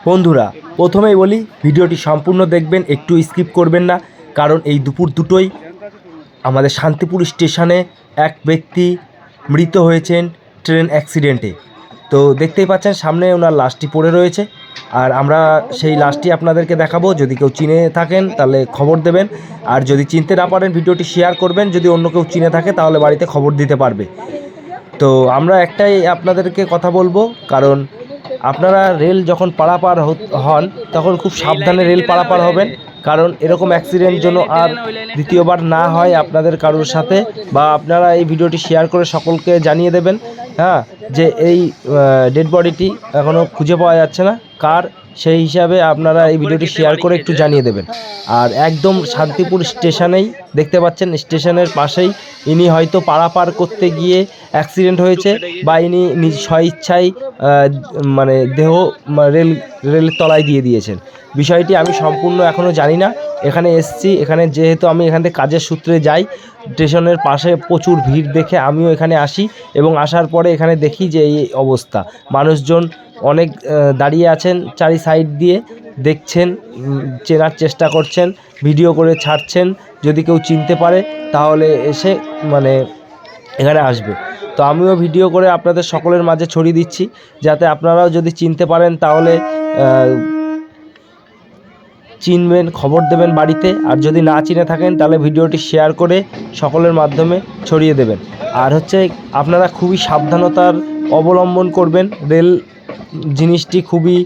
বন্ধুরা প্রথমেই বলি ভিডিওটি সম্পূর্ণ দেখবেন, একটু স্কিপ করবেন না, কারণ এই দুপুর দুটোই আমাদের শান্তিপুর স্টেশনে এক ব্যক্তি মৃত হয়েছেন ট্রেন অ্যাক্সিডেন্টে। তো দেখতেই পাচ্ছেন সামনে ওনার লাশটি পড়ে রয়েছে, আর আমরা সেই লাশটি আপনাদেরকে দেখাবো। যদি কেউ চিনে থাকেন তাহলে খবর দেবেন, আর যদি চিনতে না পারেন ভিডিওটি শেয়ার করবেন। যদি অন্য কেউ চিনে থাকে তাহলে বাড়িতে খবর দিতে পারবে। তো আমরা একটাই আপনাদেরকে কথা বলবো, কারণ আপনারা রেল যখন পারাপার হন তখন খুব সাবধানে রেল পারাপার হবেন, কারণ এরকম অ্যাক্সিডেন্ট যেন আর দ্বিতীয়বার না হয় আপনাদের কারোর সাথে। বা আপনারা এই ভিডিওটি শেয়ার করে সকলকে জানিয়ে দেবেন, হ্যাঁ, যে এই ডেড বডিটি এখনও খুঁজে পাওয়া যাচ্ছে না কার, সেই হিসাবে আপনারা এই ভিডিওটি শেয়ার করে একটু জানিয়ে দেবেন। আর একদম শান্তিপুর স্টেশনেই দেখতে পাচ্ছেন, স্টেশনের পাশেই ইনি হয়তো পারাপার করতে গিয়ে অ্যাক্সিডেন্ট হয়েছে, বা ইনি নিজ স্বইচ্ছায় মানে দেহ রেলের তলায় দিয়ে দিয়েছেন। বিষয়টি আমি সম্পূর্ণ এখনও জানি না। এখানে এসছি, এখানে যেহেতু আমি এখান থেকে কাজের সূত্রে যাই, স্টেশনের পাশে প্রচুর ভিড় দেখে আমিও এখানে আসি, এবং আসার পরে এখানে দেখি যে এই অবস্থা। মানুষজন অনেক দাঁড়িয়ে আছেন চারি সাইড দিয়ে, দেখছেন, চেনার চেষ্টা করছেন, ভিডিও করে ছাড়ছেন। যদি কেউ চিনতে পারে তাহলে এসে মানে এখানে আসবে। তো আমিও ভিডিও করে আপনাদের সকলের মাঝে ছড়িয়ে দিচ্ছি, যাতে আপনারাও যদি চিনতে পারেন তাহলে চিনবেন, খবর দেবেন বাড়িতে। আর যদি না চিনে থাকেন তাহলে ভিডিওটি শেয়ার করে সকলের মাধ্যমে ছড়িয়ে দেবেন। আর হচ্ছে আপনারা খুবই সাবধানতার অবলম্বন করবেন। রেল জিনিসটি খুবই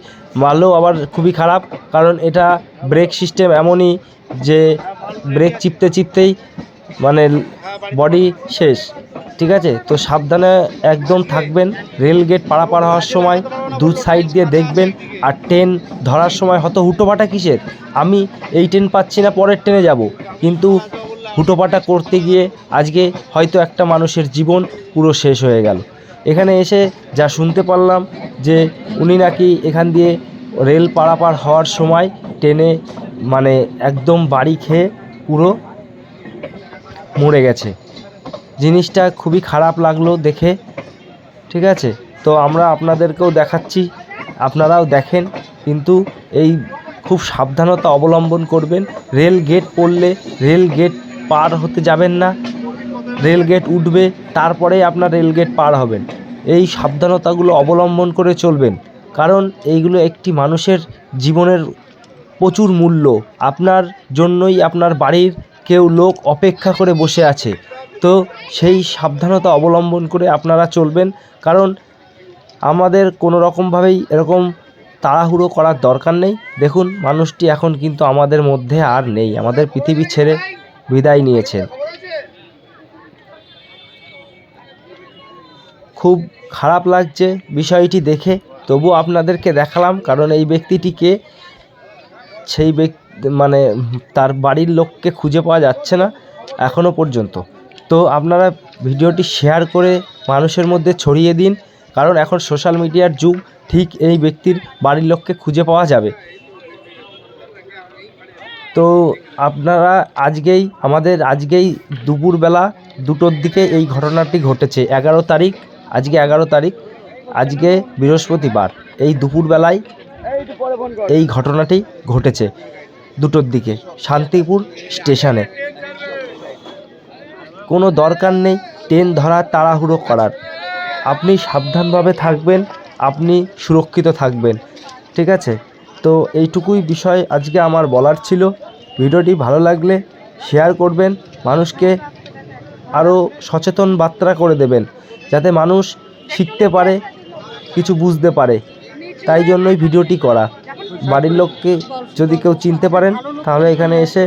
ভালো আবার খুবই খারাপ, কারণ এটা ব্রেক সিস্টেম এমনই যে ব্রেক চিপতেই মানে বডি শেষ। ঠিক আছে, তো সাবধানে একদম থাকবেন। রেল গেট পারাপার হওয়ার সময় দু সাইড দিয়ে দেখবেন। আর ট্রেন ধরার সময় হয়তো হুটোপাটা কিসের, আমি এই ট্রেন পাচ্ছি না পরের ট্রেনে যাব, কিন্তু হুটোপাটা করতে গিয়ে আজকে হয়তো একটা মানুষের জীবন পুরো শেষ হয়ে গেল। এখানে এসে যা শুনতে পারলাম যে উনি নাকি এখান দিয়ে রেল পারাপার হওয়ার সময় ট্রেনে মানে একদম বাড়ি খেয়ে পুরো মরে গেছে। জিনিসটা খুবই খারাপ লাগলো দেখে। ঠিক আছে, তো আমরা আপনাদেরকেও দেখাচ্ছি, আপনারাও দেখেন, কিন্তু এই খুব সাবধানতা অবলম্বন করবেন। রেল গেট পড়লে রেল গেট পার হতে যাবেন না, রেল গেট উঠবে তারপরেই আপনার রেল গেট পার হবেন। এই সাবধানতাগুলো অবলম্বন করে চলবেন, কারণ এইগুলো একটি মানুষের জীবনের প্রচুর মূল্য। আপনার জন্যই আপনার বাড়ির কেউ লোক অপেক্ষা করে বসে আছে। তো সেই সাবধানতা অবলম্বন করে আপনারা চলবেন, কারণ আমাদের কোনো রকমভাবেই এরকম তাড়াহুড়ো করার দরকার নেই। দেখুন মানুষটি এখন কিন্তু আমাদের মধ্যে আর নেই, আমাদের পৃথিবী ছেড়ে বিদায় নিয়েছেন। খুব খারাপ লাগছে বিষয়টি দেখে, তবু আপনাদেরকে দেখালাম, কারণ এই ব্যক্তিটিকে সেই মানে তার বাড়ির লোককে খুঁজে পাওয়া যাচ্ছে না এখনও পর্যন্ত। তো আপনারা ভিডিওটি শেয়ার করে মানুষের মধ্যে ছড়িয়ে দিন, কারণ এখন সোশ্যাল মিডিয়ার যুগ। ঠিক এই ব্যক্তির বাড়ির লোককে খুঁজে পাওয়া যাবে। তো আপনারা আজকেই দুপুরবেলা 2টোর দিকে এই ঘটনাটি ঘটেছে। 11 তারিখ, আজকে 11 তারিখ, আজকে বৃহস্পতিবার, এই দুপুরবেলায় এই ঘটনাটি ঘটেছে 2টোর দিকে শান্তিপুর স্টেশনে। কোনো দরকার নেই ট্রেন ধরার, তাড়াহুড়ো করার। আপনি সাবধানভাবে থাকবেন, আপনি সুরক্ষিত থাকবেন। ঠিক আছে, তো এইটুকুই বিষয় আজকে আমার বলার ছিল। ভিডিওটি ভালো লাগলে শেয়ার করবেন, মানুষকে আরও সচেতন বার্তা করে দেবেন, যাতে মানুষ শিখতে পারে, কিছু বুঝতে পারে। তাই জন্যই ভিডিওটি করা। বাড়ির লোককে যদি কেউ চিনতে পারেন তাহলে এখানে এসে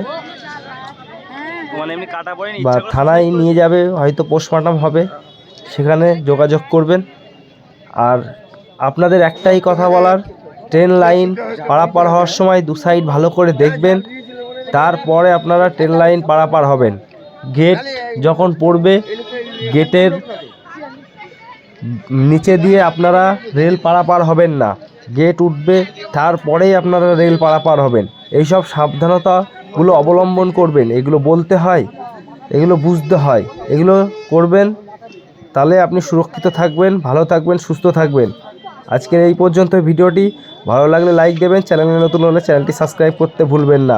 বা থানায় নিয়ে যাবে, হয়তো পোস্টমর্টম হবে, সেখানে যোগাযোগ করবেন। আর আপনাদের একটাই কথা বলার, ট্রেন লাইন পারাপার হওয়ার সময় দু সাইড ভালো করে দেখবেন, তারপরে আপনারা ট্রেন লাইন পারাপার হবেন। গেট যখন পড়বে, গেটের নিচে দিয়ে আপনারা রেল পারাপার হবেন না, গেট উঠবে তারপরেই আপনারা রেল পারাপার হবেন। এইসব সাবধানতাগুলো অবলম্বন করবেন। এগুলো বলতে হয়, এগুলো বুঝতে হয়, এগুলো করবেন, তাহলে আপনি সুরক্ষিত থাকবেন, ভালো থাকবেন, সুস্থ থাকবেন। আজকের এই পর্যন্ত ভিডিওটি ভালো লাগলে লাইক দেবেন, চ্যানেলে নতুন হলে চ্যানেলটি সাবস্ক্রাইব করতে ভুলবেন না।